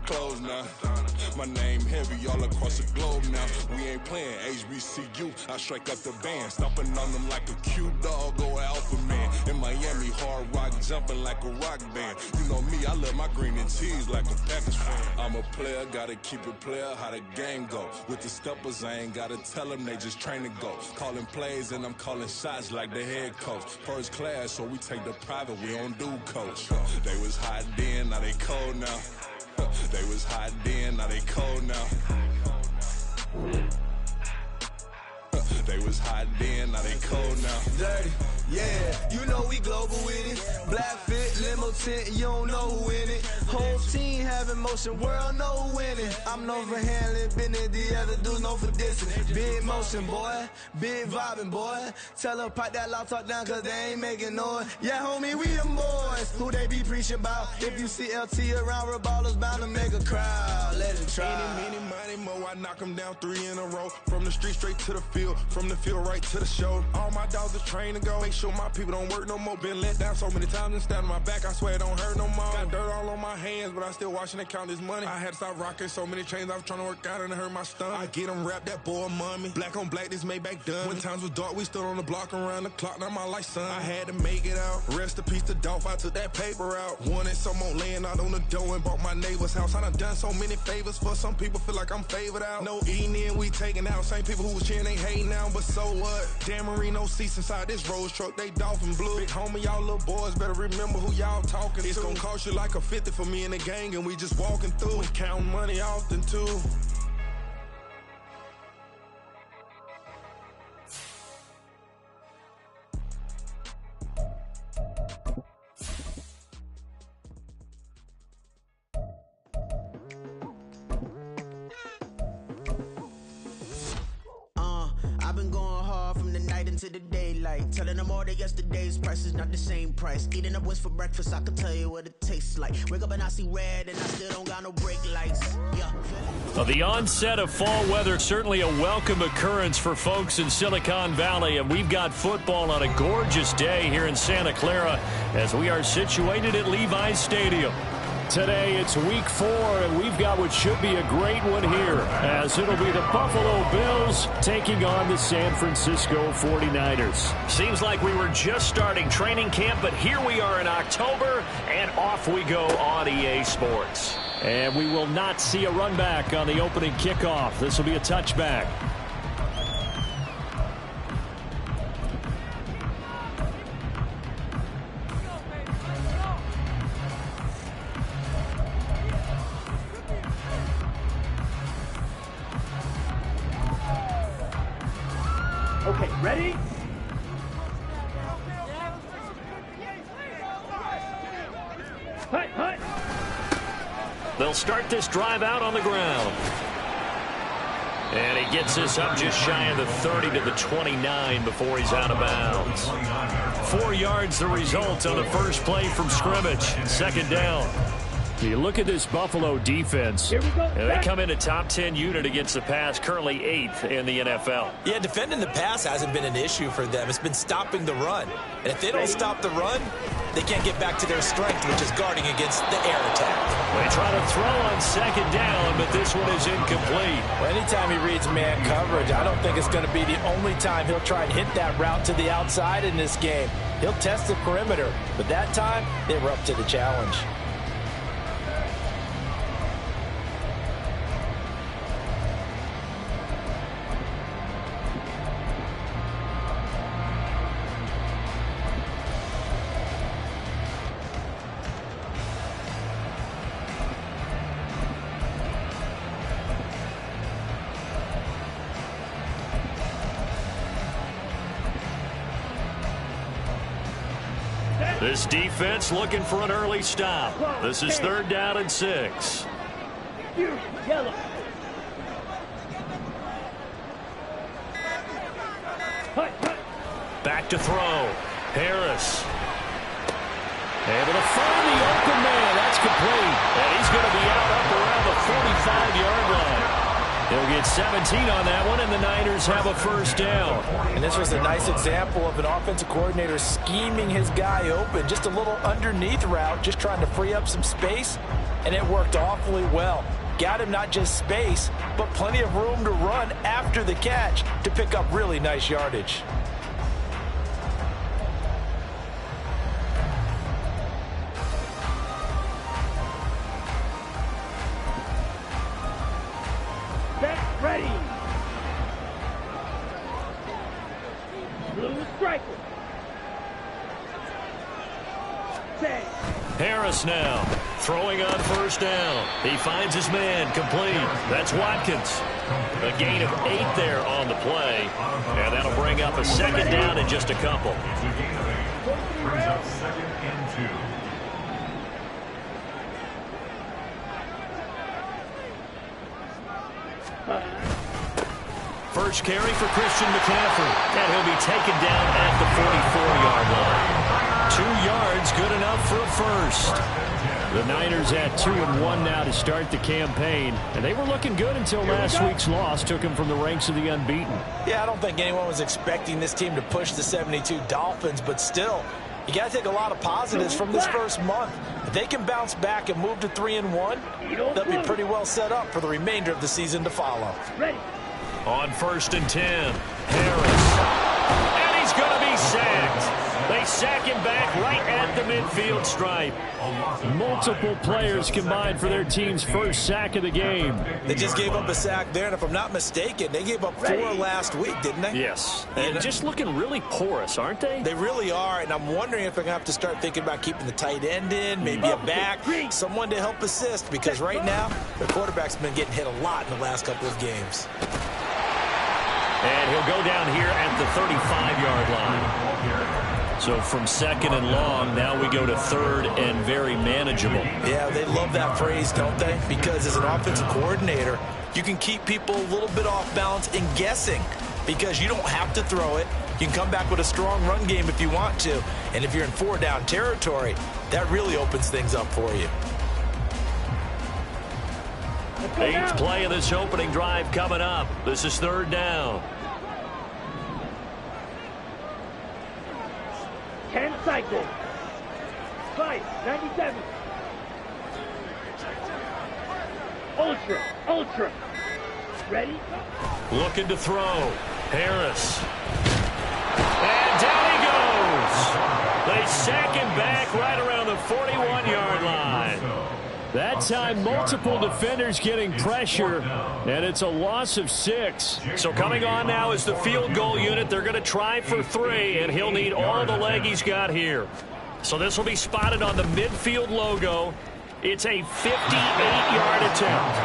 clothes now. My name heavy all across the globe now. We ain't playing HBCU. I strike up the band, stomping on them like a cute dog or alpha man. In Miami, hard rock jumping like a rock band. You know me, I love my green and tees like a Packers fan. I'm a player, gotta keep it player. How the game go? With the steppers, I ain't gotta tell them, they just train to go. Calling plays and I'm calling shots like the head coach. First class, so we take the private, we don't do coach. They was hot then, now they cold now. They was hot then, now they cold now. They was hot then, now they cold now. Dirty, yeah, you know we global with it. Black fit, limo tint, you don't know who in it. Whole team having motion, world know who winning. I'm known for handling business, the other dudes known for dissing. Big motion, boy, big vibing, boy. Tell her pipe that loud talk down, cause they ain't making noise. Yeah, homie, we them boys, who they be preaching about. If you see LT around, we're ballers bound to make a crowd. Let it try. Many, mo, I knock them down 3 in a row. From the street straight to the field, from the field right to the show. All my dogs are trained to go. Make sure my people don't work no more. Been let down so many times and stand on my back, I swear it don't hurt no more. Got dirt all on my hands, but I still watching and count this money. I had to stop rocking so many chains, I was trying to work out and it hurt my stomach. I get them rap, that boy mommy. Black on black, this Maybach done. When times was dark, we stood on the block around the clock, now my life son. I had to make it out. Rest in peace to Dolph, I took that paper out. Wanted some more laying out on the dough and bought my neighbor's house. I done so many favors for some people, feel like I'm favored out. No eating in, we taking out. Same people who was cheering, they hating now, but so what? Dan Marino seats inside this Rolls truck, they dolphin blue. Big homie, y'all little boys better remember who y'all talking to. It's gonna cost you like a 50 for me and the gang, and we just walking through. We counting money often too. I've been going hard from the night into the daylight, telling them all that yesterday's price is not the same price. Eating up what's for breakfast, I can tell you what it tastes like. Wake up and I see red and I still don't got no brake lights. Yeah. Well, the onset of fall weather, certainly a welcome occurrence for folks in Silicon Valley, and we've got football on a gorgeous day here in Santa Clara as we are situated at Levi's Stadium. Today it's week 4, and we've got what should be a great one here, as it'll be the Buffalo Bills taking on the San Francisco 49ers. Seems like we were just starting training camp, but here we are in October, and off we go on EA Sports. And we will not see a run back on the opening kickoff. This will be a touchback. Okay, ready? Hut. They'll start this drive out on the ground. And he gets this up just shy of the 30 to the 29 before he's out of bounds. 4 yards the result on the first play from scrimmage. Second down. You look at this Buffalo defense, and they come in a top 10 unit against the pass, currently 8th in the NFL. Yeah, defending the pass hasn't been an issue for them. It's been stopping the run. And if they don't stop the run, they can't get back to their strength, which is guarding against the air attack. They try to throw on second down, but this one is incomplete. Well, anytime he reads man coverage, I don't think it's going to be the only time he'll try and hit that route to the outside in this game. He'll test the perimeter, but that time, they were up to the challenge. This defense looking for an early stop. This is 3rd down and 6. Yellow. Back to throw. Harris. Able to find the open man. That's complete. And he's going to be out up around the 45-yard line. He'll get 17 on that one, and the Niners have a first down. And this was a nice example of an offensive coordinator scheming his guy open. Just a little underneath route, just trying to free up some space. and it worked awfully well. Got him not just space, but plenty of room to run after the catch to pick up really nice yardage. Set, ready. Blue striker. Set. Harris now throwing on first down. He finds his man complete. That's Watkins. A gain of 8 there on the play. And that'll bring up a second down in just a couple. Brings up 2nd and 2. First carry for Christian McCaffrey. And he'll be taken down at the 44-yard line. 2 yards, good enough for a first. The Niners at 2-1 now to start the campaign. And they were looking good until last week's loss took them from the ranks of the unbeaten. Yeah, I don't think anyone was expecting this team to push the 72 Dolphins, but still, you got to take a lot of positives from this first month. If they can bounce back and move to 3-1, they'll be pretty well set up for the remainder of the season to follow. Ready. On 1st and 10, Harris. And he's going to be sacked. They sack him back right at the midfield stripe. Multiple players combined for their team's first sack of the game. They just gave up a sack there, and if I'm not mistaken, they gave up 4 last week, didn't they? Yes. And just looking really porous, aren't they? They really are, and I'm wondering if they're going to have to start thinking about keeping the tight end in, maybe a back, someone to help assist, because right now, their quarterback's been getting hit a lot in the last couple of games. And he'll go down here at the 35-yard line. So from 2nd and long, now we go to 3rd and very manageable. Yeah, they love that phrase, don't they? Because as an offensive coordinator, you can keep people a little bit off balance and guessing because you don't have to throw it. You can come back with a strong run game if you want to. And if you're in 4-down territory, that really opens things up for you. 8th play of this opening drive coming up. This is 3rd down. 10 cycles. 97. Ultra. Ready? Looking to throw. Harris. And down he goes. They sack him back right around the 41-yard line. That time, multiple defenders getting pressure, and it's a loss of 6. So coming on now is the field goal unit. They're going to try for 3, and he'll need all the leg he's got here. So this will be spotted on the midfield logo. It's a 58-yard attempt.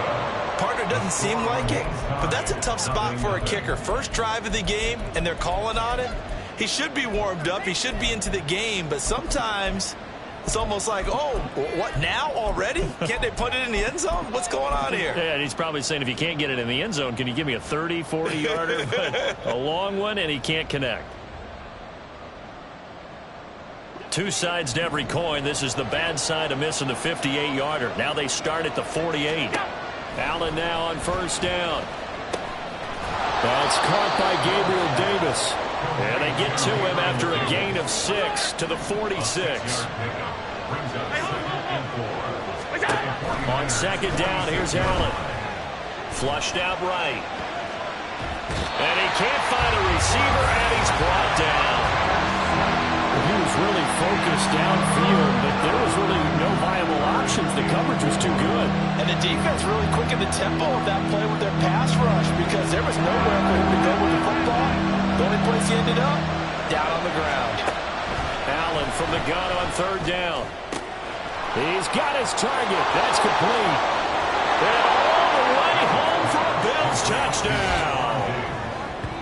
Partner doesn't seem like it, but that's a tough spot for a kicker. First drive of the game, and they're calling on it. He should be warmed up. He should be into the game, but sometimes it's almost like, oh, what, now already? Can't they put it in the end zone? What's going on here? Yeah, and he's probably saying, if you can't get it in the end zone, can you give me a 30, 40-yarder? A long one, and he can't connect. 2 sides to every coin. This is the bad side of missing the 58-yarder. Now they start at the 48. Allen now on first down. That's caught by Gabriel Davis. And they get to him after a gain of 6 to the 46. On 2nd down, here's Allen. Flushed out right. And he can't find a receiver, and he's brought down. He was really focused downfield, but there was really no viable options. The coverage was too good. And the defense really quickened the tempo of that play with their pass rush because there was nowhere for him to go with the football. The only place he ended up, down on the ground. Allen from the gun on 3rd down. He's got his target. That's complete. And all the way home for a Bills touchdown.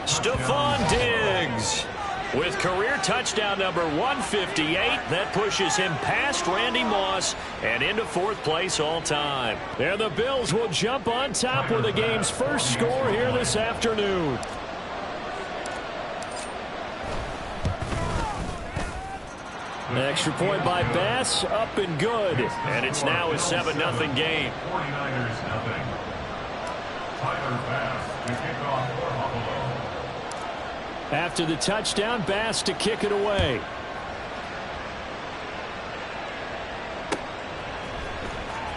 Stephon Diggs with career touchdown number 158. That pushes him past Randy Moss and into 4th place all time. And the Bills will jump on top with the game's first score here this afternoon. Extra point by Bass, up and good. And it's now a 7-0 game. 49ers nothing. Tyler Bass to kick off for Buffalo. After the touchdown, Bass to kick it away.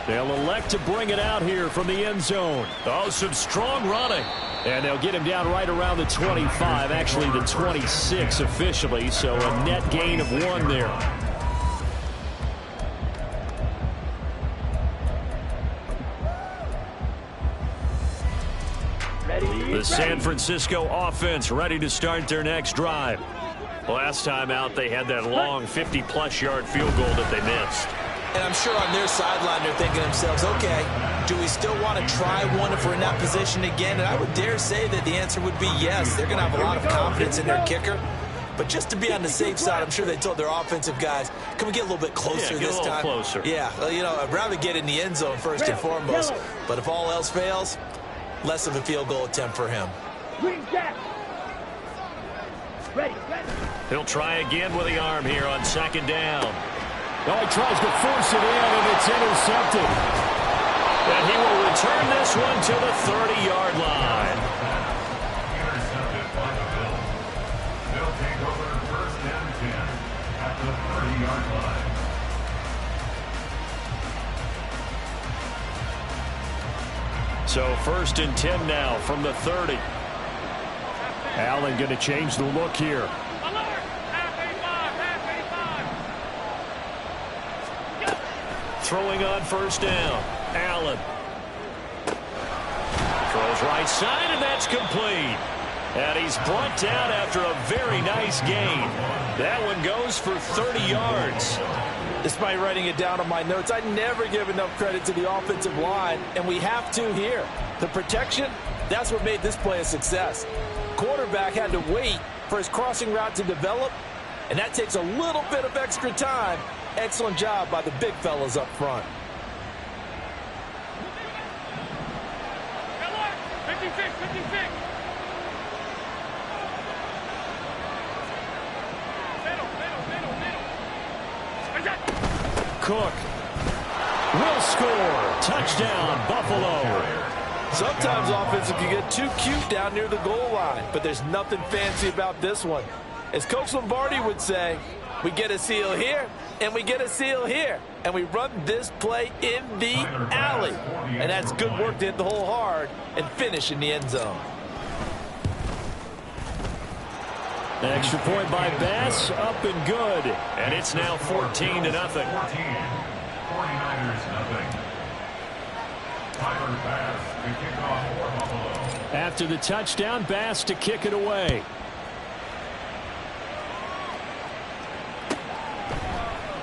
They'll elect to bring it out here from the end zone. Oh, some strong running. And they'll get him down right around the 25, actually the 26 officially, so a net gain of 1 there. The San Francisco offense ready to start their next drive. Last time out, they had that long 50-plus yard field goal that they missed. And I'm sure on their sideline they're thinking to themselves, okay, do we still want to try one if we're in that position again? And I would dare say that the answer would be yes. They're going to have a lot of confidence in their kicker. But just to be on the safe side, I'm sure they told their offensive guys, can we get a little bit closer this time? Closer. Yeah, well, you know, I'd rather get in the end zone first and foremost. But if all else fails, less of a field goal attempt for him. Ready. He'll try again with the arm here on second down. Oh, he tries to force it in, and it's intercepted. And he will return this one to the 30-yard line. Intercepted by the Bills. They'll take over first and 10 at the 30-yard line. So first and 10 now from the 30. Allen going to change the look here. Throwing on first down. Allen. Throws right side, and that's complete. And he's brought down after a very nice gain. That one goes for 30 yards. Despite writing it down on my notes, I never give enough credit to the offensive line, and we have to here. The protection, that's what made this play a success. Quarterback had to wait for his crossing route to develop, and that takes a little bit of extra time. Excellent job by the big fellas up front. 56. Cook will score. Touchdown, Buffalo. Sometimes offenses can get too cute down near the goal line, but there's nothing fancy about this one. As Coach Lombardi would say, we get a seal here, and we get a seal here, and we run this play in the alley. And that's good work to hit the hole hard and finish in the end zone. An extra point by Bass, up and good. And it's now 14-0. 49ers nothing. Tyler Bass to kick off for Buffalo. After the touchdown, Bass to kick it away.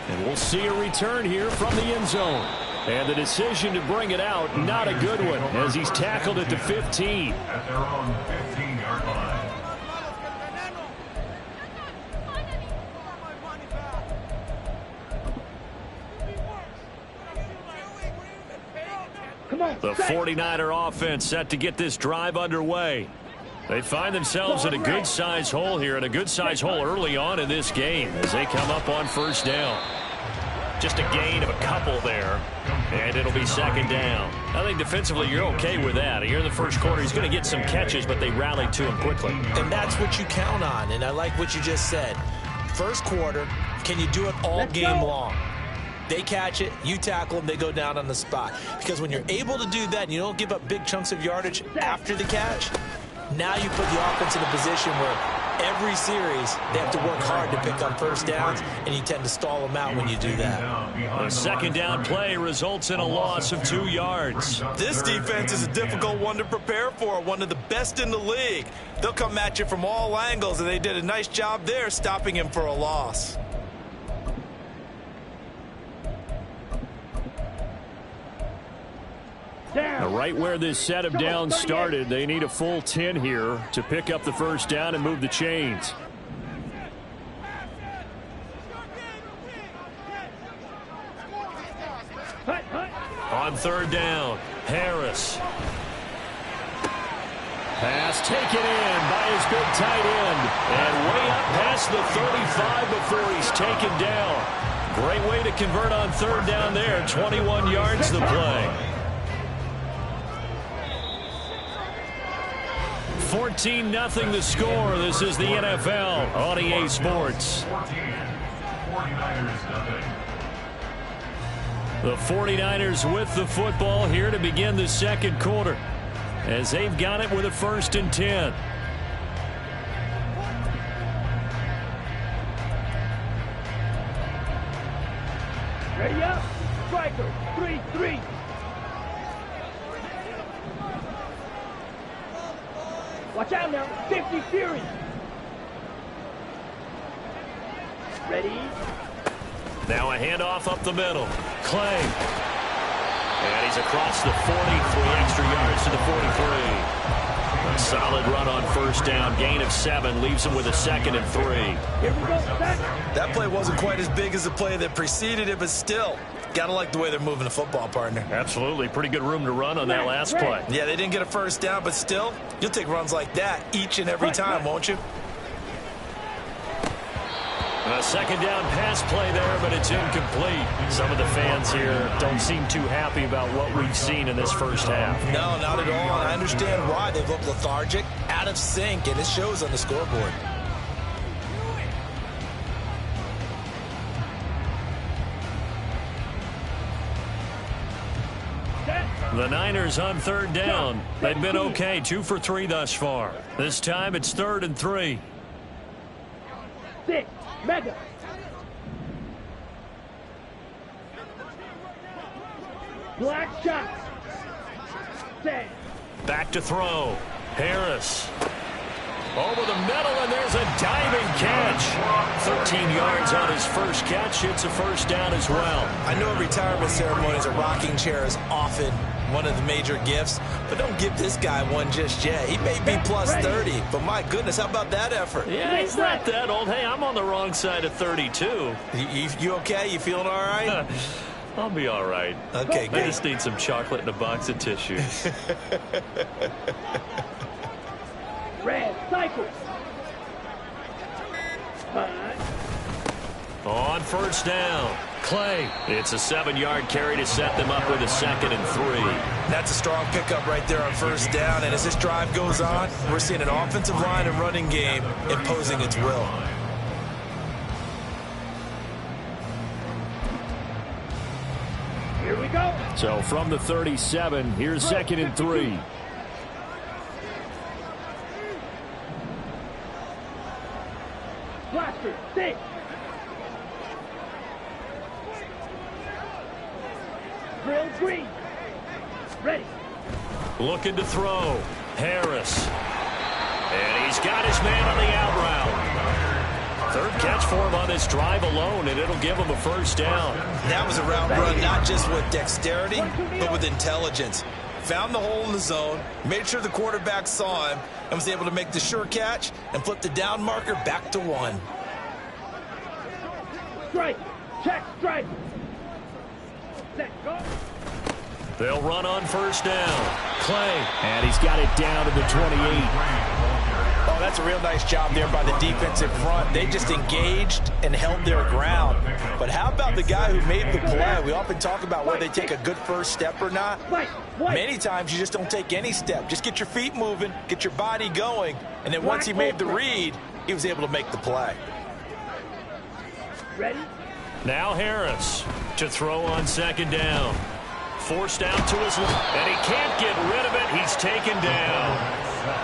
And we'll see a return here from the end zone. And the decision to bring it out, not a good one, as he's tackled at the 15. At their own 15-yard line. The 49er offense set to get this drive underway. They find themselves in a good-sized hole here, and a good-sized hole early on in this game as they come up on first down. Just a gain of a couple there, and it'll be second down. I think defensively you're okay with that. Here in the first quarter, he's going to get some catches, but they rallied to him quickly. And that's what you count on, and I like what you just said. First quarter, can you do it all game long? They catch it, you tackle them, they go down on the spot. Because when you're able to do that and you don't give up big chunks of yardage after the catch, now you put the offense in a position where every series they have to work hard to pick up first downs, and you tend to stall them out when you do that. A second down play results in a loss of 2 yards. This defense is a difficult one to prepare for, one of the best in the league. They'll come at you from all angles, and they did a nice job there stopping him for a loss. Right where this set of downs started, they need a full 10 here to pick up the first down and move the chains. On third down, Harris. Pass taken in by his big tight end. And way up past the 35 before he's taken down. Great way to convert on third down there. 21 yards the play. 14-0 the score. This is the NFL on EA Sports. 49ers nothing. The 49ers with the football here to begin the second quarter, as they've got it with a 1st and 10. Ready up. Striker. 3-3. Watch out now. 50 Fury. Ready. Now a handoff up the middle. Clay. And he's across the 40, 3 extra yards to the 43. A solid run on 1st down. Gain of 7 leaves him with a 2nd and 3. Here we go. Set. That play wasn't quite as big as the play that preceded it, but still, gotta like the way they're moving the football, partner. Absolutely. Pretty good room to run on that last play. Yeah, they didn't get a 1st down, but still, you'll take runs like that each and every time, won't you? A 2nd down pass play there, but it's incomplete. Some of the fans here don't seem too happy about what we've seen in this first half. No, not at all. And I understand why. They've looked lethargic, out of sync, and it shows on the scoreboard. The Niners on 3rd down. They've been okay, 2 for 3 thus far. This time it's 3rd and 3. 6. Mega. Black shot. 10. Back to throw. Harris. Over the middle, and there's a diving catch. 13 yards on his first catch. It's a 1st down as well. I know at retirement ceremonies, a rocking chair is often one of the major gifts, but don't give this guy one just yet. He may be plus 30, but my goodness, how about that effort? Yeah, he's not that old. Hey, I'm on the wrong side of 32. You okay? You feeling all right? I'll be all right. Okay, good. I just need some chocolate and a box of tissues. Red cycle. 5. On 1st down, Clay. It's a 7-yard carry to set them up with a 2nd and 3. That's a strong pickup right there on 1st down. And as this drive goes on, we're seeing an offensive line and running game imposing its will. Here we go. So from the 37, here's 2nd and 3. Blaster. 6. Drill green. Ready. Looking to throw. Harris. And he's got his man on the out route. 3rd catch for him on this drive alone, and it'll give him a 1st down. That was a route run not just with dexterity, but with intelligence. Found the hole in the zone, made sure the quarterback saw him, and was able to make the sure catch and flip the down marker back to 1. Strike. Check. Strike. Set. Go. They'll run on 1st down. Clay. And he's got it down to the 28. Oh, that's a real nice job there by the defensive front. They just engaged and held their ground. But how about the guy who made the play? We often talk about whether they take a good 1st step or not. Many times you just don't take any step. Just get your feet moving, get your body going, and then once he made the read, he was able to make the play. Ready? Now Harris to throw on 2nd down. Forced out to his left, and he can't get rid of it. He's taken down.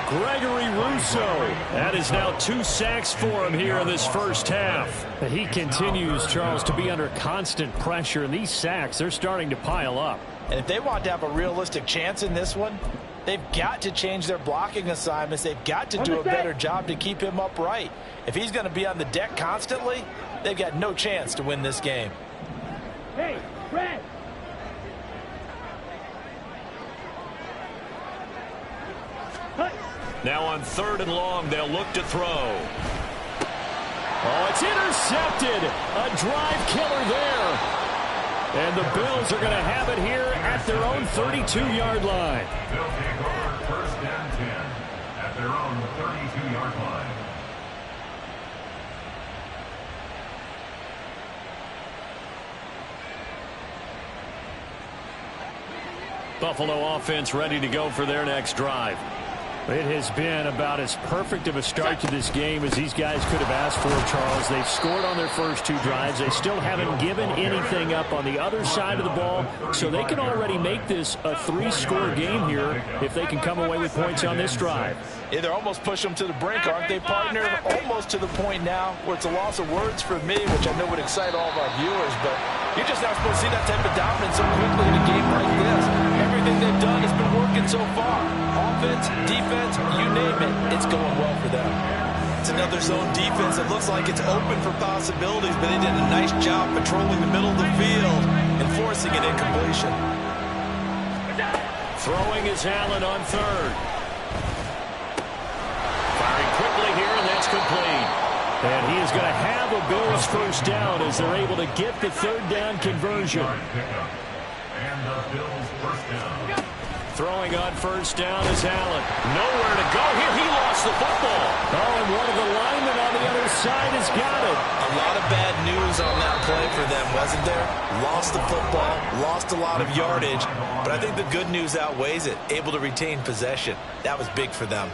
Gregory Rousseau. That is now 2 sacks for him here in this first half. He continues, Charles, to be under constant pressure, and these sacks, they're starting to pile up. And if they want to have a realistic chance in this one, they've got to change their blocking assignments. They've got to do a better job to keep him upright. If he's going to be on the deck constantly, they've got no chance to win this game. Hey, Brad. Now on 3rd and long, they'll look to throw. Oh, it's intercepted. A drive killer there. And the Bills are going to have it here at their own 32-yard line. They'll take over 1st and 10 at their own 32-yard line. Buffalo offense ready to go for their next drive. It has been about as perfect of a start to this game as these guys could have asked for, Charles. They've scored on their first 2 drives. They still haven't given anything up on the other side of the ball, so they can already make this a 3-score game here if they can come away with points on this drive. Yeah, they're almost pushing them to the brink, aren't they, partner? Almost to the point now where it's a loss of words for me, which I know would excite all of our viewers, but you're just not supposed to see that type of dominance so quickly in a game like this. Everything they've done has been working so far. Offense, defense, you name it, it's going well for them. It's another zone defense that looks like it's open for possibilities, but they did a nice job patrolling the middle of the field and forcing an incompletion. Throwing is Allen on third. Firing quickly here, and that's complete. And he is going to have a Bills first down as they're able to get the 3rd down conversion. And the Bills first down. Throwing on first down is Allen. Nowhere to go here. He lost the football. Oh, and one of the linemen on the other side has got it. A lot of bad news on that play for them, wasn't there? Lost the football, lost a lot of yardage, but I think the good news outweighs it. Able to retain possession. That was big for them.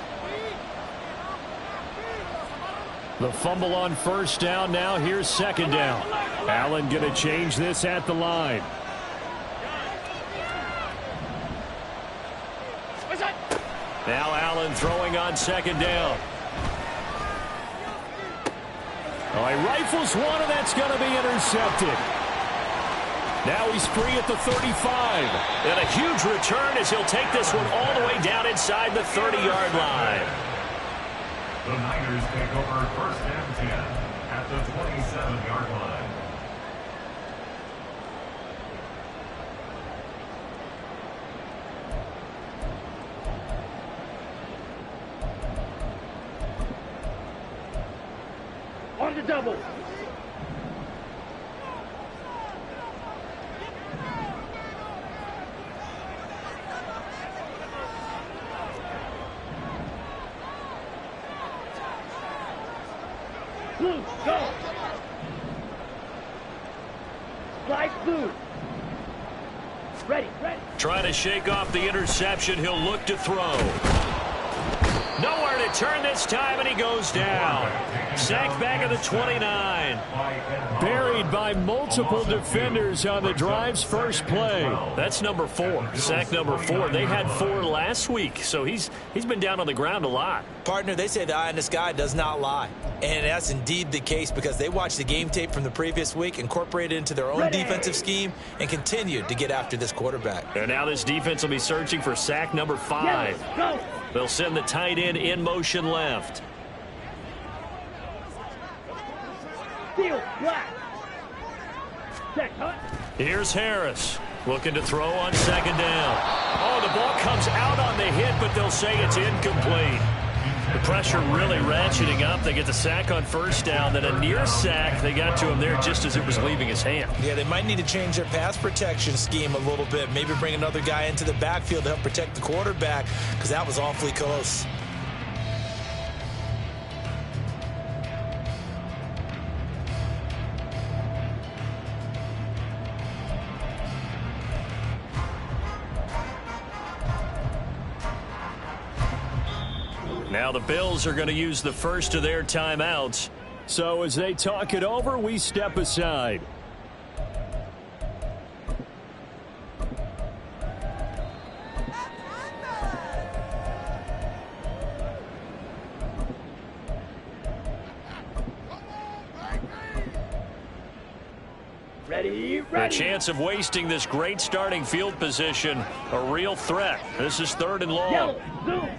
The fumble on first down. Now here's 2nd down. Allen going to change this at the line. Now Allen throwing on 2nd down. Oh, he rifles one, and that's going to be intercepted. Now he's free at the 35. And a huge return as he'll take this one all the way down inside the 30-yard line. The Niners take over 1st and 10 at the 27-yard line. On the double. Blue, go. Slide blue. Ready. Trying to shake off the interception. He'll look to throw. Nowhere to turn this time, and he goes down. Sacked back at the 29. Buried by multiple defenders on the drive's first play. That's number 4. Sack number 4. They had 4 last week, so he's been down on the ground a lot. Partner, they say the eye in the sky does not lie. And that's indeed the case because they watched the game tape from the previous week, incorporated it into their own defensive scheme, and continued to get after this quarterback. And now this defense will be searching for sack number 5. Go. They'll send the tight end in motion left. Field black. Check, huh? Here's Harris looking to throw on 2nd down. Oh, the ball comes out on the hit, but they'll say it's incomplete. The pressure really ratcheting up. They get the sack on first down, then a near sack. They got to him there just as it was leaving his hand. Yeah, they might need to change their pass protection scheme a little bit. Maybe bring another guy into the backfield to help protect the quarterback because that was awfully close. Now the Bills are going to use the first of their timeouts. So as they talk it over, we step aside. Ready. The chance of wasting this great starting field position, a real threat. This is 3rd and long. Yellow, zoom.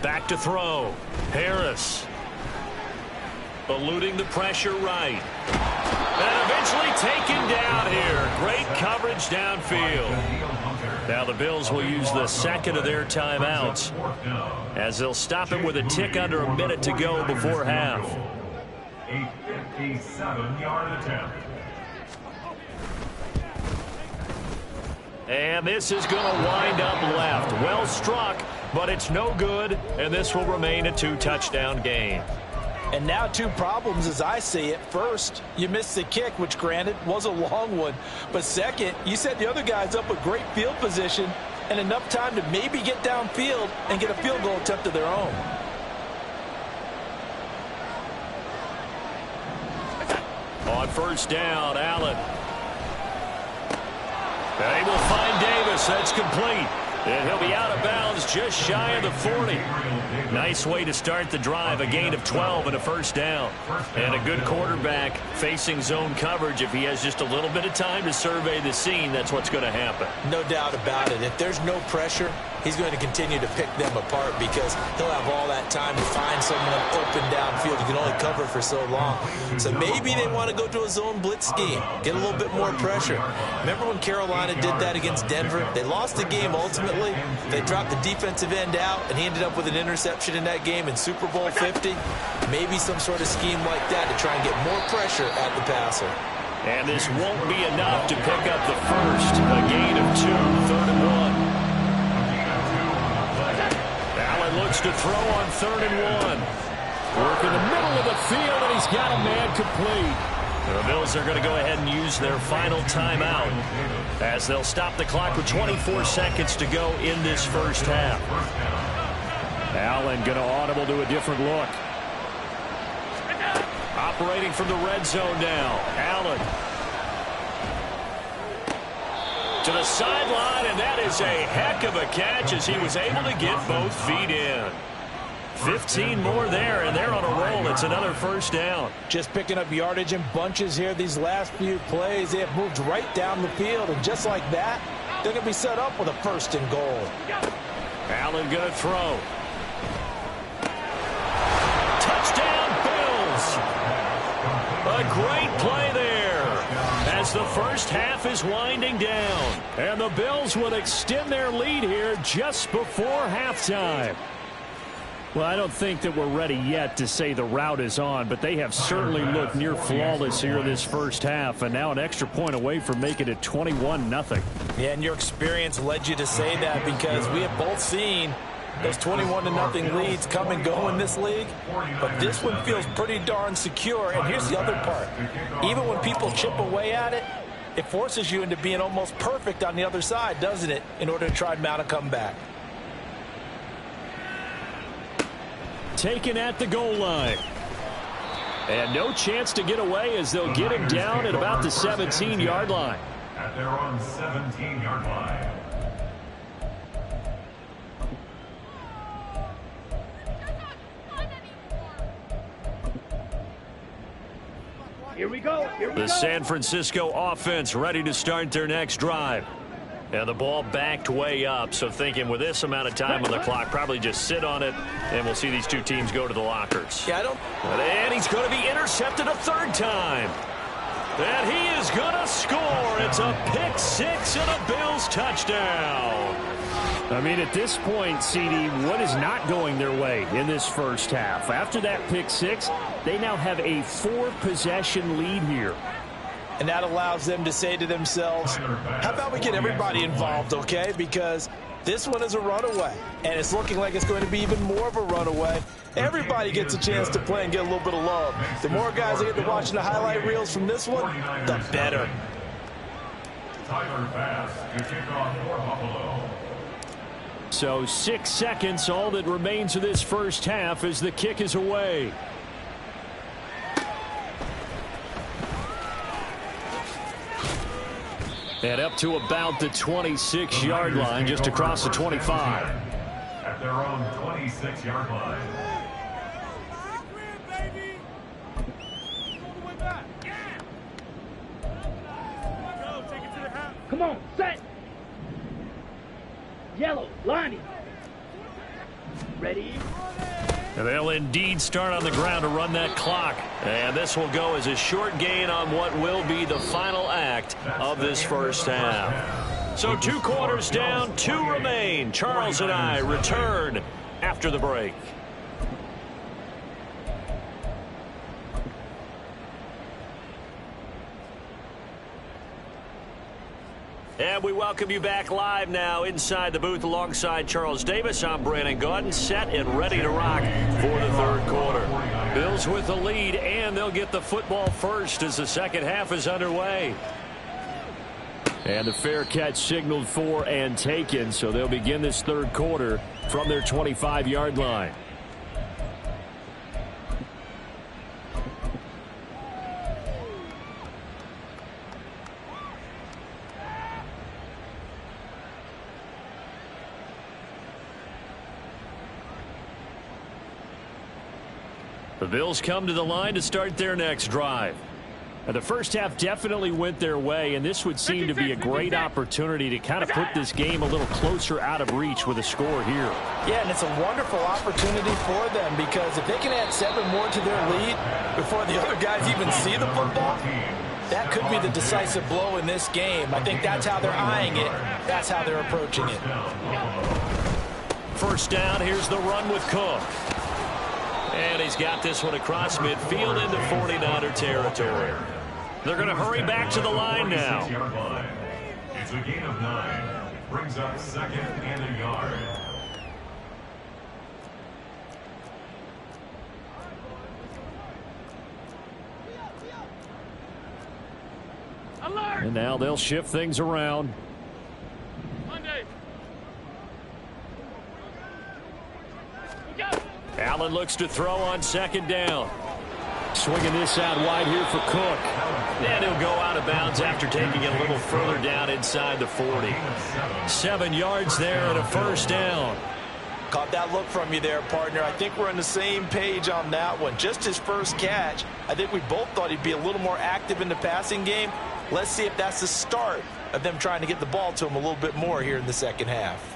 Back to throw. Harris. Eluding the pressure right. And eventually taken down here. Great coverage downfield. Now the Bills will use the 2nd of their timeouts as they'll stop him with a tick under a minute to go before half. A 57-yard attempt. And this is going to wind up left. Well struck, but it's no good, and this will remain a 2-touchdown game. And now 2 problems as I see it. First, you missed the kick, which granted was a long one. But second, you set the other guys up with great field position and enough time to maybe get downfield and get a field goal attempt of their own. On first down, Allen. And he will find Davis. That's complete. And he'll be out of bounds just shy of the 40. Nice way to start the drive. A gain of 12 and a first down. And a good quarterback facing zone coverage. If he has just a little bit of time to survey the scene, that's what's going to happen. No doubt about it. If there's no pressure, he's going to continue to pick them apart because he'll have all that time to find someone open downfield. You can only cover for so long. So maybe they want to go to a zone blitz scheme, get a little bit more pressure. Remember when Carolina did that against Denver? They lost the game ultimately. They dropped the defensive end out, and he ended up with an interception in that game in Super Bowl 50. Maybe some sort of scheme like that to try and get more pressure at the passer. And this won't be enough to pick up the first. A gain of 2, 3rd and 1. Allen looks to throw on 3rd and 1. Work in the middle of the field, and he's got a man complete. The Bills are going to go ahead and use their final timeout as they'll stop the clock with 24 seconds to go in this first half. Allen going to audible to a different look. Operating from the red zone now. Allen to the sideline, and that is a heck of a catch as he was able to get both feet in. 15 more there, and they're on a roll. It's another first down. Just picking up yardage in bunches here these last few plays. They have moved right down the field, and just like that, they're going to be set up with a 1st and goal. Allen going to throw. Touchdown, Bills. A great play there as the first half is winding down. And the Bills will extend their lead here just before halftime. Well, I don't think that we're ready yet to say the route is on, but they have certainly looked near flawless here in this first half, and now an extra point away from making it 21-0. Yeah, and your experience led you to say that because we have both seen those 21-0 leads come and go in this league, but this one feels pretty darn secure. And here's the other part. Even when people chip away at it, it forces you into being almost perfect on the other side, doesn't it, in order to try and mount a comeback. Taken at the goal line. And no chance to get away as they'll get him down at about the 17-yard line. At their own 17-yard line. Here we go. Here we go. The San Francisco offense ready to start their next drive. And the ball backed way up, so thinking with this amount of time on the clock, probably just sit on it, and we'll see these two teams go to the lockers. Yeah, I don't... And he's going to be intercepted a 3rd time. And he is going to score. It's a pick 6 and a Bills touchdown. I mean, at this point, CD, what is not going their way in this first half? After that pick 6, they now have a 4-possession lead here. And that allows them to say to themselves, how about we get everybody involved, okay? Because this one is a runaway, and it's looking like it's going to be even more of a runaway. Everybody gets a chance to play and get a little bit of love. The more guys that get to watching the highlight reels from this one, the better. Tyler Bass to kick off for Buffalo. So 6 seconds, all that remains of this first half as the kick is away. And up to about the 26-yard line, just across the 25. At their own 26-yard line. Come on, set. Yellow, lining. Ready? And they'll indeed start on the ground to run that clock. And this will go as a short gain on what will be the final act of this first half. So 2 quarters down, 2 remain. Charles and I return after the break. And we welcome you back live now inside the booth alongside Charles Davis. I'm Brandon Gaudin, set and ready to rock for the 3rd quarter. Bills with the lead, and they'll get the football first as the second half is underway. And the fair catch signaled for and taken, so they'll begin this third quarter from their 25-yard line. The Bills come to the line to start their next drive. And the first half definitely went their way, and this would seem to be a great opportunity to kind of put this game a little closer out of reach with a score here. Yeah, and it's a wonderful opportunity for them because if they can add 7 more to their lead before the other guys even see the football, that could be the decisive blow in this game. I think that's how they're eyeing it. That's how they're approaching it. First down, here's the run with Cook. And he's got this one across midfield into 49er territory. They're going to hurry back to the line now. It's a gain of 9. Brings up second and a yard. And now they'll shift things around. Allen looks to throw on second down. Swinging this out wide here for Cook. And he'll go out of bounds after taking it a little further down inside the 40. 7 yards there and a first down. Caught that look from you there, partner. I think we're on the same page on that one. Just his first catch. I think we both thought he'd be a little more active in the passing game. Let's see if that's the start of them trying to get the ball to him a little bit more here in the second half.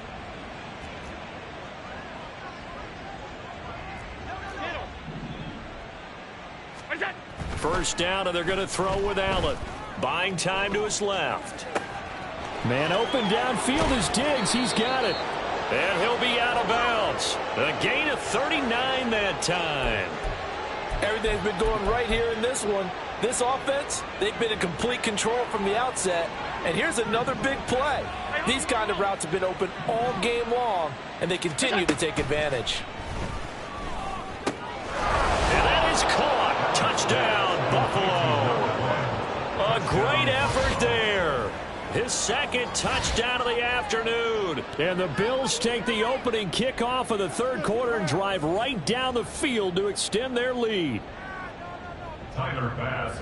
First down, and they're going to throw with Allen. Buying time to his left. Man open downfield is Diggs. He's got it. And he'll be out of bounds. A gain of 39 that time. Everything's been going right here in this one. This offense, they've been in complete control from the outset. And here's another big play. These kind of routes have been open all game long, and they continue to take advantage. And that is caught. Touchdown, Buffalo. A great effort there. His second touchdown of the afternoon. And the Bills take the opening kickoff of the third quarter and drive right down the field to extend their lead. Tyler Bass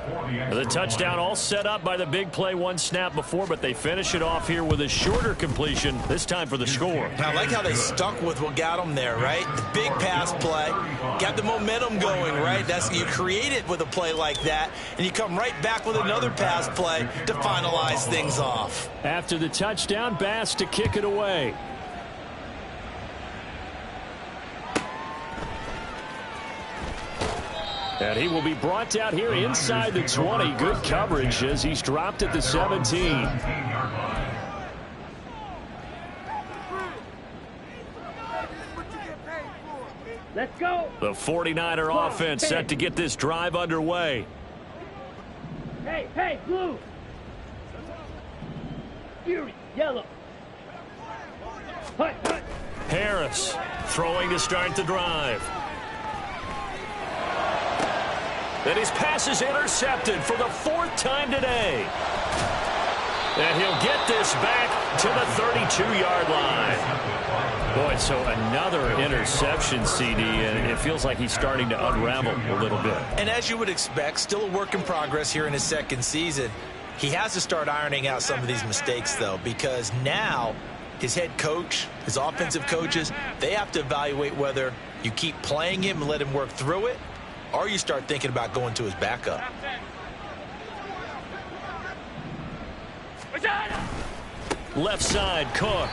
for the touchdown all set up by the big play one snap before, but they finish it off here with a shorter completion, this time for the score. I like how they stuck with what got them there, right? The big pass play, got the momentum going, right? You create it with a play like that, and you come right back with another pass play to finalize things off. After the touchdown, Bass to kick it away. And he will be brought out here inside the 20. Good coverage as he's dropped at the 17. Let's go. The 49er offense set to get this drive underway. Hey, blue. Fury, yellow. Hut. Harris throwing to start the drive. And his pass is intercepted for the 4th time today. And he'll get this back to the 32-yard line. Boy, so another interception, CD, and it feels like he's starting to unravel a little bit. And as you would expect, still a work in progress here in his second season. He has to start ironing out some of these mistakes, though, because now his head coach, his offensive coaches, they have to evaluate whether you keep playing him and let him work through it, or you start thinking about going to his backup. Left side, Cook.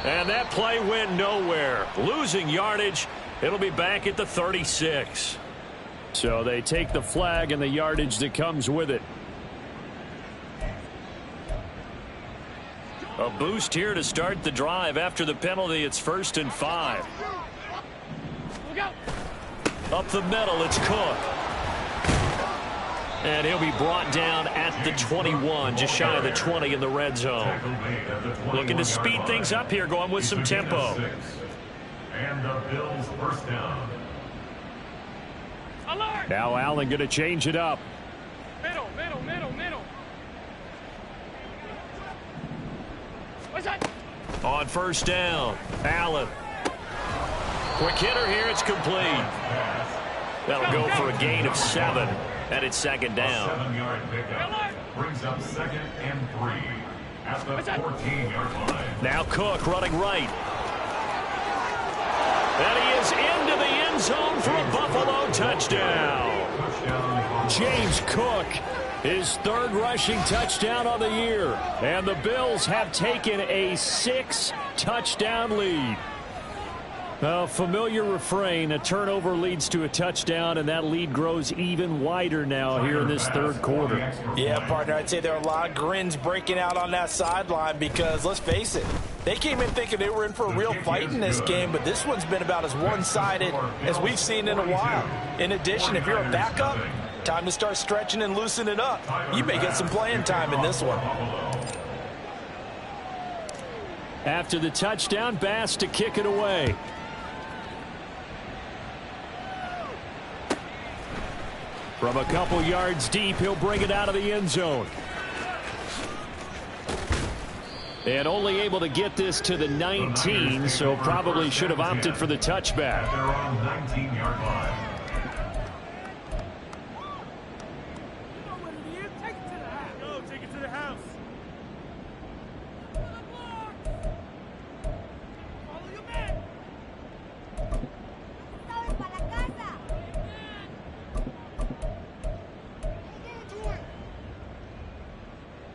And that play went nowhere. Losing yardage. It'll be back at the 36. So they take the flag and the yardage that comes with it. A boost here to start the drive. After the penalty, it's 1st and 5. Up the middle, it's Cook. And he'll be brought down at the 21, just shy of the 20 in the red zone. Looking to speed things up here, going with some tempo. And the Bills first down. Now Allen going to change it up. Middle. What's that? On first down, Allen. Quick hitter here, it's complete. That'll go for a gain of 7, and it's second down. 7-yard pickup brings up 2nd and 3 at the 14-yard line. Now Cook running right. And he is into the end zone for a Buffalo touchdown. James Cook, his 3rd rushing touchdown of the year. And the Bills have taken a 6-touchdown lead. A familiar refrain, a turnover leads to a touchdown, and that lead grows even wider now here in this 3rd quarter. Yeah, partner, I'd say there are a lot of grins breaking out on that sideline because, let's face it, they came in thinking they were in for a real fight in this game, but this one's been about as one-sided as we've seen in a while. In addition, if you're a backup, time to start stretching and loosening up. You may get some playing time in this one. After the touchdown, Bass to kick it away. From a couple yards deep, he'll bring it out of the end zone. And only able to get this to the 19, so probably should have opted for the touchback. They're on 19-yard line. Take it to the house. Follow your man.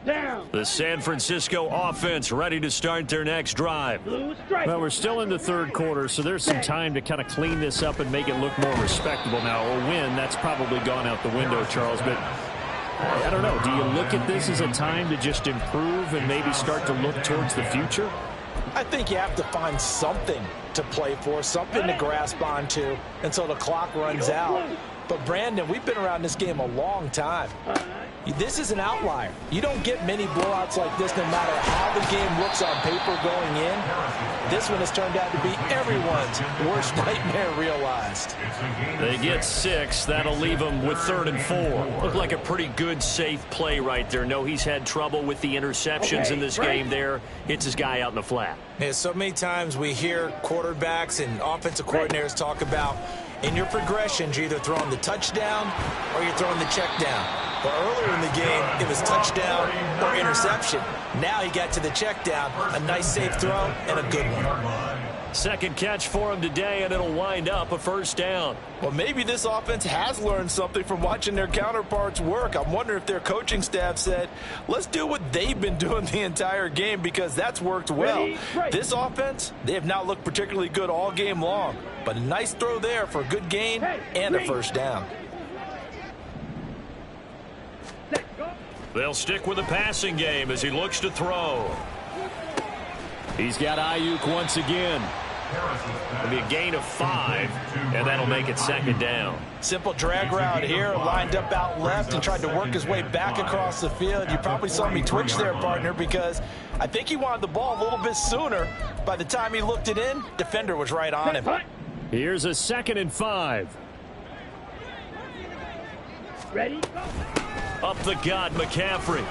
Down. The San Francisco offense ready to start their next drive. Blue strike. Well, we're still in the 3rd quarter, so there's some time to kind of clean this up and make it look more respectable. Now, a win, that's probably gone out the window, Charles, but I don't know. Do you look at this as a time to just improve and maybe start to look towards the future? I think you have to find something to play for, something to grasp onto until the clock runs out. But, Brandon, we've been around this game a long time. This is an outlier. You don't get many blowouts like this no matter how the game looks on paper going in. This one has turned out to be everyone's worst nightmare realized. They get 6. That'll leave them with 3rd and 4. Looked like a pretty good, safe play right there. No, he's had trouble with the interceptions in this game there. Hits his guy out in the flat. Yeah, so many times we hear quarterbacks and offensive coordinators talk about in your progressions, you're either throwing the touchdown or you're throwing the check down. But earlier in the game, it was touchdown or interception. Now he got to the check down, a nice safe throw, and a good one. 2nd catch for him today, and it'll wind up a 1st down. Well, maybe this offense has learned something from watching their counterparts work. I'm wondering if their coaching staff said, let's do what they've been doing the entire game because that's worked well. This offense, they have not looked particularly good all game long. But a nice throw there for a good gain and a 1st down. They'll stick with the passing game as he looks to throw. He's got Ayuk once again. It'll be a gain of 5, and that'll make it 2nd down. Simple drag route here, lined up out left and tried to work his way back across the field. You probably saw me twitch there, partner, because I think he wanted the ball a little bit sooner. By the time he looked it in, defender was right on him. Here's a 2nd and 5. Ready? Up the gut, McCaffrey.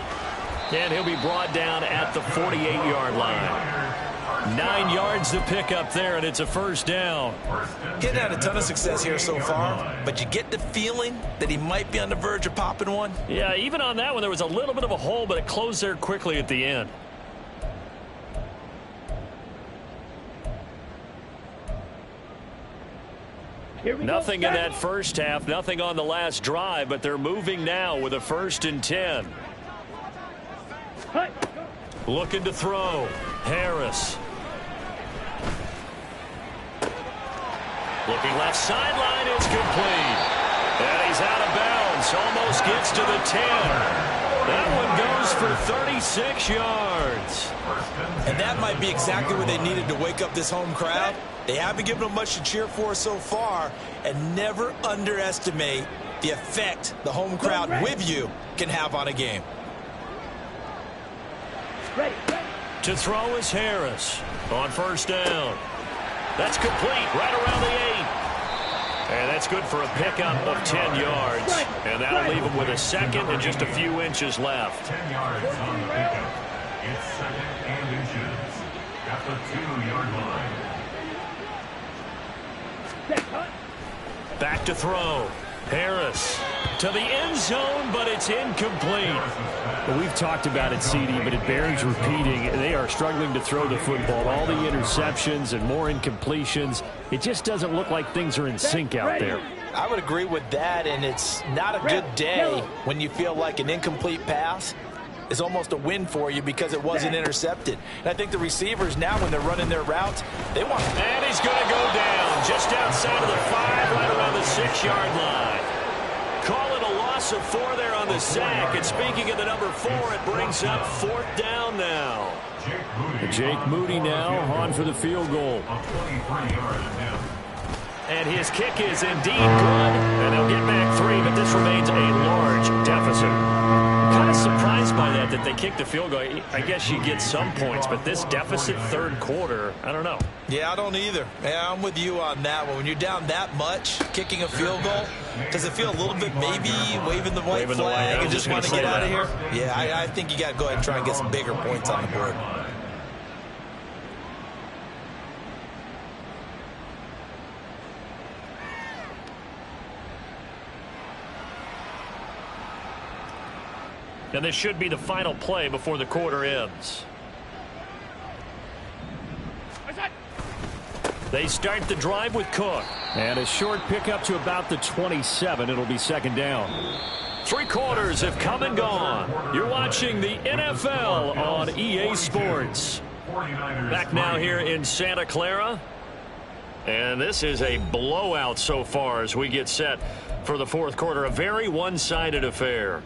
And he'll be brought down at the 48-yard line. 9 yards to pick up there, and it's a 1st down. Getting had a ton of success here so far, but you get the feeling that he might be on the verge of popping one. Yeah, even on that one, there was a little bit of a hole, but it closed there quickly at the end. Nothing in that first half, nothing on the last drive, but they're moving now with a 1st and 10. Looking to throw. Harris. Looking left sideline, it's complete. And he's out of bounds, almost gets to the 10. That one goes for 36 yards. And that might be exactly what they needed to wake up this home crowd. They haven't given them much to cheer for so far, and never underestimate the effect the home crowd with you can have on a game. To throw is Harris on 1st down. That's complete right around the And that's good for a pickup of 10 yards. And that'll leave him with a second and just a few inches left. 10 yards on the pickup. It's second and inches at the 2-yard line. Back to throw. Harris to the end zone, but it's incomplete. Well, we've talked about it, CD, but it bears repeating. They are struggling to throw the football. All the interceptions and more incompletions. It just doesn't look like things are in sync out there. I would agree with that, and it's not a good day when you feel like an incomplete pass is almost a win for you because it wasn't intercepted. And I think the receivers now, when they're running their routes, they want... And he's going to go down just outside of the 5, right around the 6-yard line. Call it a loss of 4 there on the sack. And speaking of the number 4, it brings up 4th down now. Jake Moody now on for the field goal. And his kick is indeed good. And they'll get back 3, but this remains a large deficit. I'm kind of surprised by that they kicked the field goal. I guess you get some points, but this deficit third quarter, I don't know. Yeah, I don't either. Yeah, I'm with you on that one. When you're down that much, kicking a field goal, does it feel a little bit maybe waving the white flag and just want to get out of here? Yeah, I think you got to go ahead and try and get some bigger points on the board. And this should be the final play before the quarter ends. They start the drive with Cook. And a short pickup to about the 27. It'll be second down. 3 quarters have come and gone. You're watching the NFL on EA Sports. Back now here in Santa Clara. And this is a blowout so far as we get set for the fourth quarter. A very one-sided affair.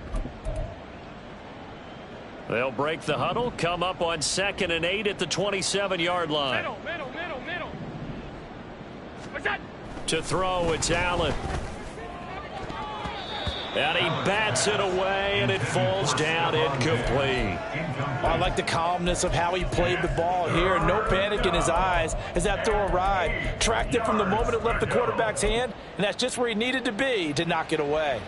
They'll break the huddle, come up on 2nd and 8 at the 27-yard line. Middle. To throw, it's Allen. And he bats it away, and it falls down incomplete. I like the calmness of how he played the ball here. No panic in his eyes as that throw arrived. Tracked it from the moment it left the quarterback's hand, and that's just where he needed to be to knock it away.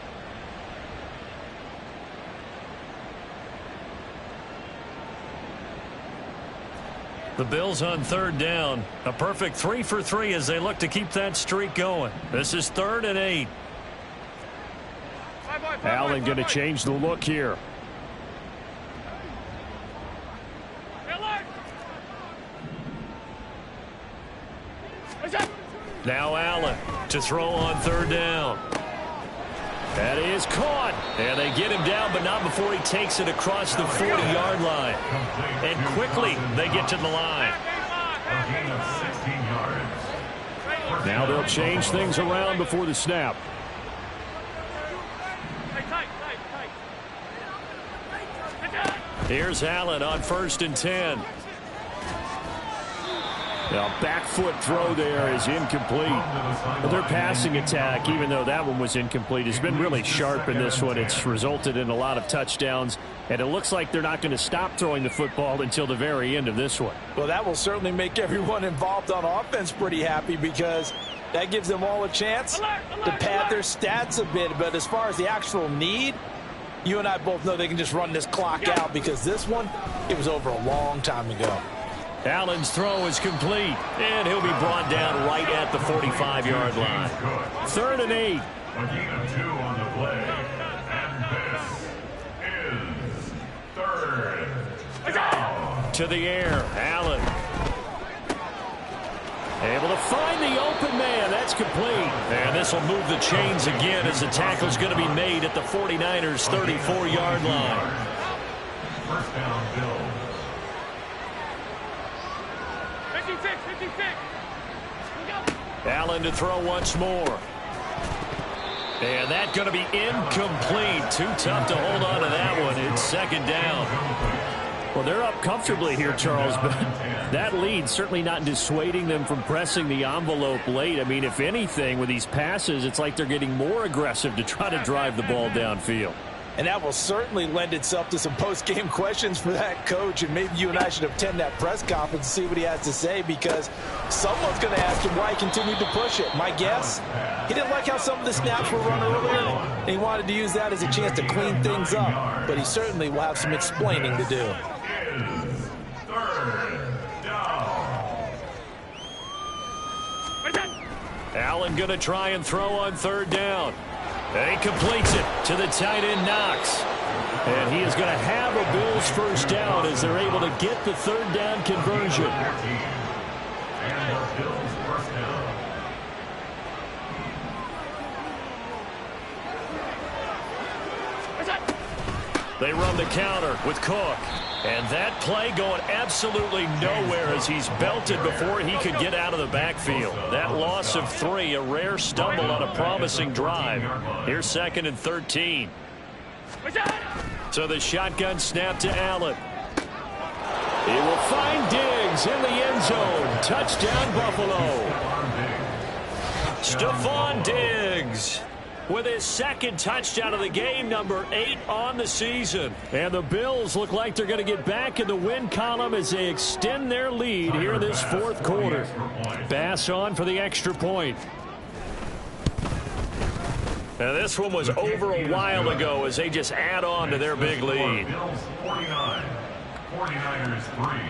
The Bills on 3rd down. A perfect 3 for 3 as they look to keep that streak going. This is 3rd and 8. Allen going to change the look here. Now Allen to throw on 3rd down. That is caught. And they get him down, but not before he takes it across the 40-yard line. And quickly, they get to the line. A gain of 16 yards. Now they'll change things around before the snap. Here's Allen on 1st and 10. Now, back foot throw there is incomplete. But their passing attack, even though that one was incomplete, has been really sharp in this one. It's resulted in a lot of touchdowns, and it looks like they're not going to stop throwing the football until the very end of this one. Well, that will certainly make everyone involved on offense pretty happy because that gives them all a chance to pad their stats a bit. But as far as the actual need, you and I both know they can just run this clock out because this one, it was over a long time ago. Allen's throw is complete, and he'll be brought down right at the 45-yard line. 3rd and 8. A gain of 2 on the play. And this is 3rd down. To the air, Allen. Able to find the open man. That's complete. And this will move the chains again as the tackle's going to be made at the 49ers' 34-yard line. 1st down, Bills. 56. Allen to throw once more. And that's going to be incomplete. Too tough to hold on to that one. It's 2nd down. Well, they're up comfortably here, Charles, but that lead certainly not dissuading them from pressing the envelope late. I mean, if anything, with these passes, it's like they're getting more aggressive to try to drive the ball downfield. And that will certainly lend itself to some post-game questions for that coach. And maybe you and I should attend that press conference and see what he has to say, because someone's going to ask him why he continued to push it. My guess, he didn't like how some of the snaps were run earlier, and he wanted to use that as a chance to clean things up. But he certainly will have some explaining to do. Allen going to try and throw on 3rd down. And he completes it to the tight end, Knox. And he is going to have a Bills first down as they're able to get the 3rd down conversion. They run the counter with Cook. And that play going absolutely nowhere as he's belted before he could get out of the backfield. That loss of 3, a rare stumble on a promising drive. Here's 2nd and 13. So the shotgun snap to Allen. He will find Diggs in the end zone. Touchdown, Buffalo. Stephon Diggs with his 2nd touchdown of the game, number 8 on the season. And the Bills look like they're going to get back in the win column as they extend their lead here in this 4th quarter. Bass on for the extra point. And this one was over a while ago as they just add on to their big lead. 49, 49ers 3.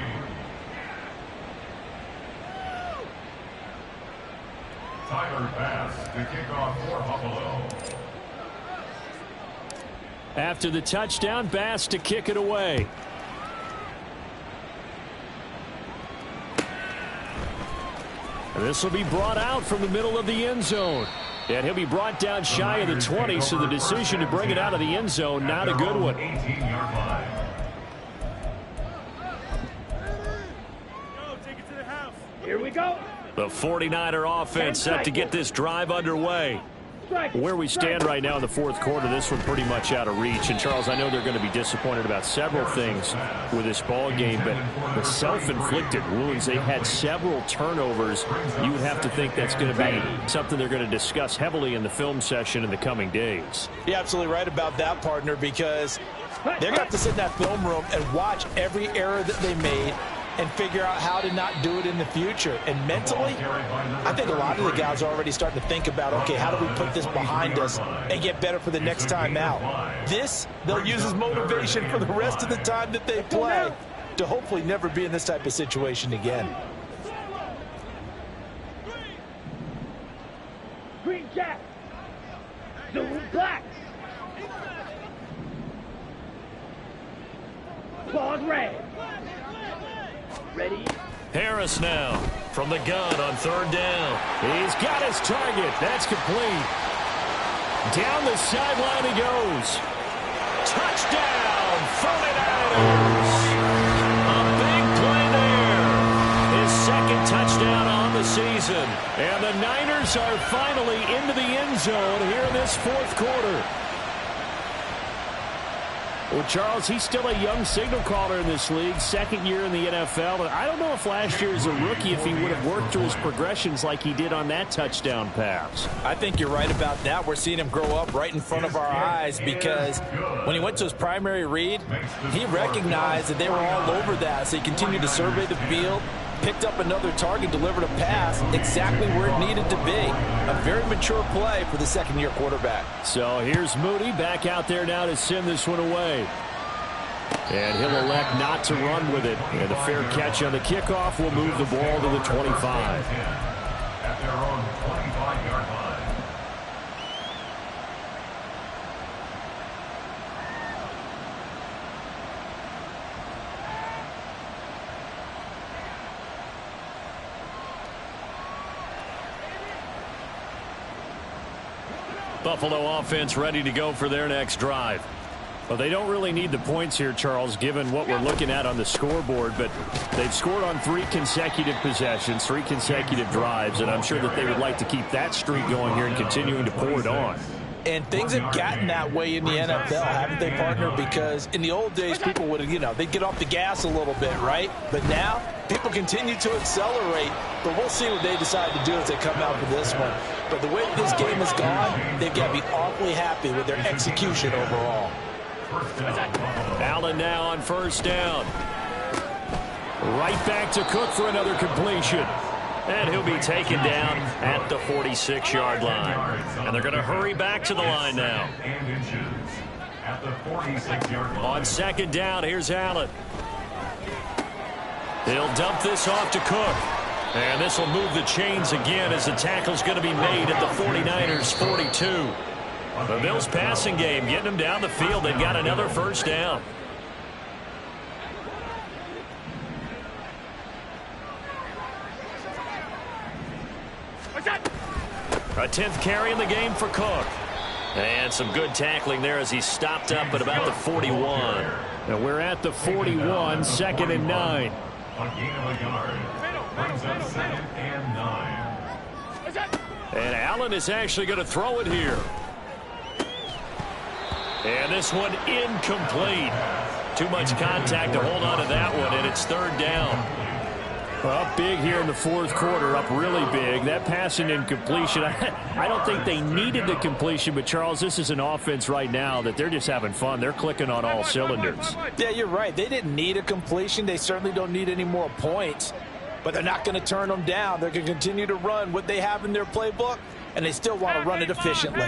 Tyler Bass to kick off for Buffalo. After the touchdown, Bass to kick it away. And this will be brought out from the middle of the end zone. And he'll be brought down shy of the 20, so the decision to bring it out of the end zone, not a good one. 18-yard line. Here we go. The 49er offense set to get this drive underway. Where we stand right now in the 4th quarter, this one pretty much out of reach. And, Charles, I know they're going to be disappointed about several things with this ball game, but the self-inflicted wounds, they had several turnovers. You would have to think that's going to be something they're going to discuss heavily in the film session in the coming days. You're absolutely right about that, partner, because they're going to have to sit in that film room and watch every error that they made and figure out how to not do it in the future. And mentally, I think a lot of the guys are already starting to think about, okay, how do we put this behind us and get better for the next time out? This, they'll use as motivation for the rest of the time that they play to hopefully never be in this type of situation again. Green Jack. Blue Black. Claws red. Ready? Harris now from the gun on 3rd down. He's got his target. That's complete. Down the sideline he goes. Touchdown, 49ers. A big play there. His 2nd touchdown on the season. And the Niners are finally into the end zone here in this 4th quarter. Well, Charles, he's still a young signal caller in this league, 2nd year in the NFL. But I don't know if last year as a rookie, if he would have worked through his progressions like he did on that touchdown pass. I think you're right about that. We're seeing him grow up right in front of our eyes, because when he went to his primary read, he recognized that they were all over that. So he continued to survey the field, picked up another target, delivered a pass exactly where it needed to be. A very mature play for the 2nd-year quarterback. So here's Moody back out there now to send this one away. And he'll elect not to run with it. And a fair catch on the kickoff will move the ball to the 25. At their own 25-yard line. Buffalo offense ready to go for their next drive. Well, they don't really need the points here, Charles, given what we're looking at on the scoreboard, but they've scored on 3 consecutive possessions, 3 consecutive drives, and I'm sure that they would like to keep that streak going here and continuing to pour it on. And things have gotten that way in the NFL, haven't they, partner? Because in the old days, people would have, they'd get off the gas a little bit, right? But now, people continue to accelerate. But we'll see what they decide to do as they come out for this one. But the way this game has gone, they've got to be awfully happy with their execution overall. Allen now on first down. Right back to Cook for another completion. And he'll be taken down at the 46-yard line. And they're going to hurry back to the line now. At the 46-yard line. On second down, here's Allen. He'll dump this off to Cook. And this will move the chains again as the tackle's going to be made at the 49ers' 42. The Bills passing game getting them down the field. They've got another first down. A 10th carry in the game for Cook. And some good tackling there as he stopped up at about the 41. Now we're at the 41, 2nd and 9. A gain of a yard. Brings up 2nd and 9. And Allen is actually going to throw it here. And this one incomplete. Too much contact to hold on to that one, and it's 3rd down. Well, up big here in the 4th quarter, up really big. That passing incompletion, I don't think they needed the completion, but Charles, this is an offense right now that they're just having fun. They're clicking on all cylinders. Yeah, you're right. They didn't need a completion. They certainly don't need any more points, but they're not going to turn them down. They're going to continue to run what they have in their playbook, and they still want to run it efficiently.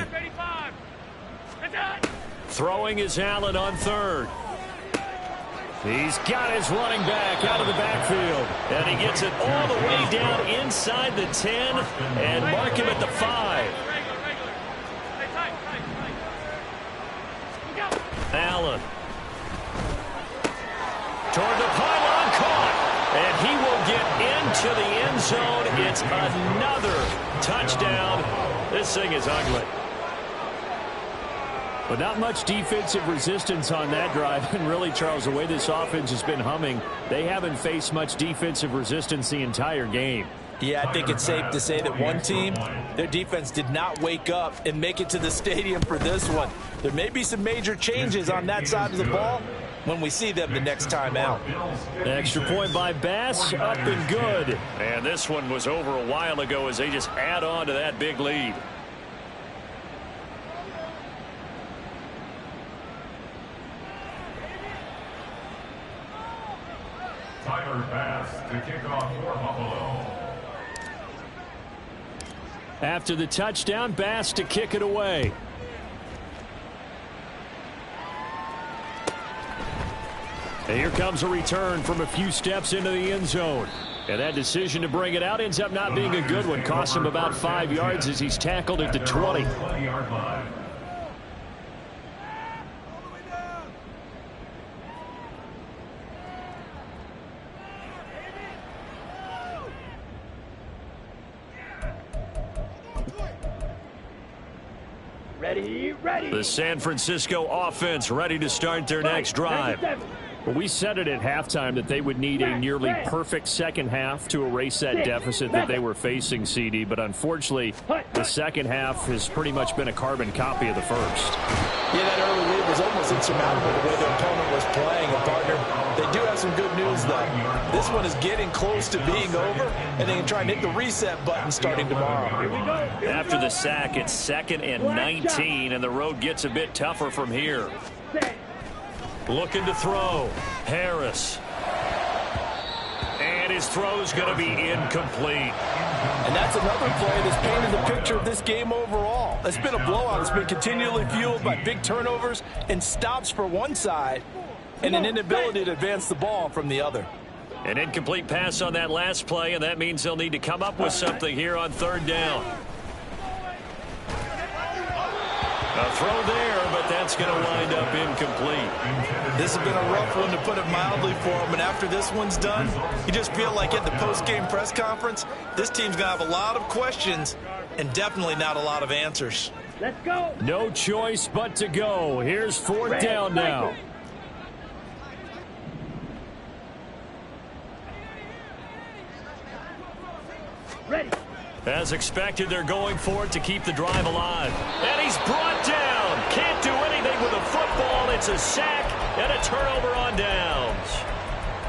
Throwing is Allen on 3rd. He's got his running back out of the backfield. And he gets it all the way down inside the 10 and mark him at the 5. Allen. Toward the pylon, caught. And he will get into the end zone. It's another touchdown. This thing is ugly. But not much defensive resistance on that drive. And really, Charles, the way this offense has been humming, they haven't faced much defensive resistance the entire game. Yeah, I think it's safe to say that one team, their defense did not wake up and make it to the stadium for this one. There may be some major changes on that side of the ball when we see them the next time out. Extra point by Bass, up and good. And this one was over a while ago as they just add on to that big lead. Tyler Bass to kick off for Buffalo. After the touchdown, Bass to kick it away. And here comes a return from a few steps into the end zone. And that decision to bring it out ends up not being a good one. Costs him about 5 yards as he's tackled at the 20. 20-yard line. Ready. The San Francisco offense ready to start their next drive. Well, we said it at halftime that they would need a nearly perfect second half to erase that deficit that they were facing, CD. But unfortunately, the second half has pretty much been a carbon copy of the first. Yeah, that early lead was almost insurmountable the way their opponent was playing. And, partner, they do have some good news, though. This one is getting close to being over, and they can try and hit the reset button starting tomorrow. After the sack, it's 2nd and 19, and the road gets a bit tougher from here. Looking to throw. Harris. And his throw's going to be incomplete. And that's another play that's painted the picture of this game overall. It's been a blowout. It's been continually fueled by big turnovers and stops for one side and an inability to advance the ball from the other. An incomplete pass on that last play, and that means they'll need to come up with something here on 3rd down. A throw there, but that's going to wind up incomplete. This has been a rough one, to put it mildly, for him. And after this one's done, you just feel like at the post-game press conference, this team's going to have a lot of questions and definitely not a lot of answers. Let's go. No choice but to go. Here's 4th down now. Ready. As expected, they're going for it to keep the drive alive. And he's brought down. Can't do anything with the football. It's a sack and a turnover on downs.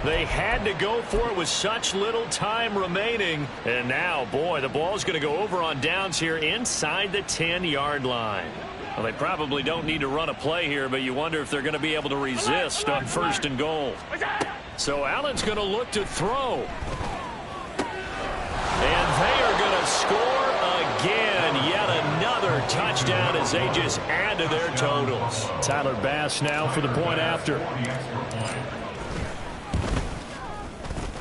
They had to go for it with such little time remaining. And now, boy, the ball's going to go over on downs here inside the 10-yard line. Well, they probably don't need to run a play here, but you wonder if they're going to be able to resist on 1st and goal. So Allen's going to look to throw. And they are going to score again. Yet another touchdown as they just add to their totals. Tyler Bass now for the point after.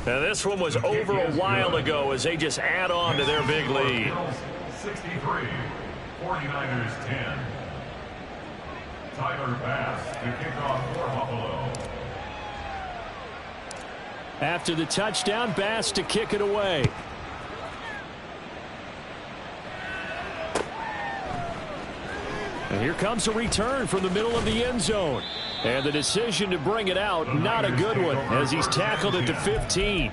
Now this one was over a while ago as they just add on to their big lead. 63, 49ers 10. Tyler Bass to kick off for Buffalo. After the touchdown, Bass to kick it away. And here comes a return from the middle of the end zone. And the decision to bring it out, not a good one, as he's tackled at the 15.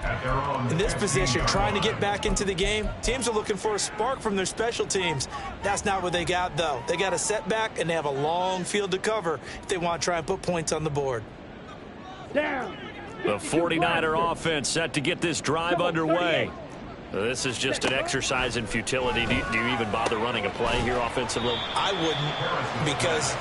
In this position, trying to get back into the game, teams are looking for a spark from their special teams. That's not what they got, though. They got a setback, and they have a long field to cover if they want to try and put points on the board. Down. The 49er offense set to get this drive underway. This is just an exercise in futility. Do you even bother running a play here offensively? I wouldn't, because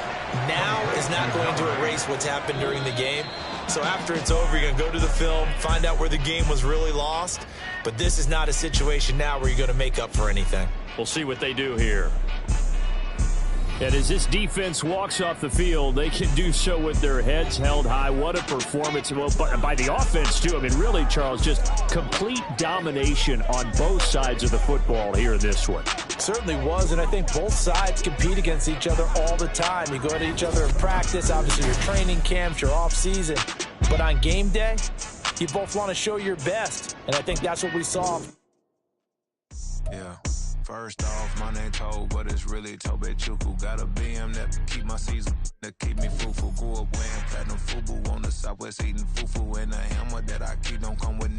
now is not going to erase what's happened during the game. So after it's over, you're going to go to the film, find out where the game was really lost. But this is not a situation now where you're going to make up for anything. We'll see what they do here. And as this defense walks off the field, they can do so with their heads held high. What a performance by the offense, too. I mean, really, Charles, just complete domination on both sides of the football here in this one. Certainly was, and I think both sides compete against each other all the time. You go at each other in practice, obviously your training camps, your off-season. But on game day, you both want to show your best, and I think that's what we saw. Yeah. First off, my name Toad, but it's really Tobe Chuku. Got a BM that keep my season, that keep me fufu. Grew up wearing platinum FUBU on the Southwest eating fufu. And a hammer that I keep don't come with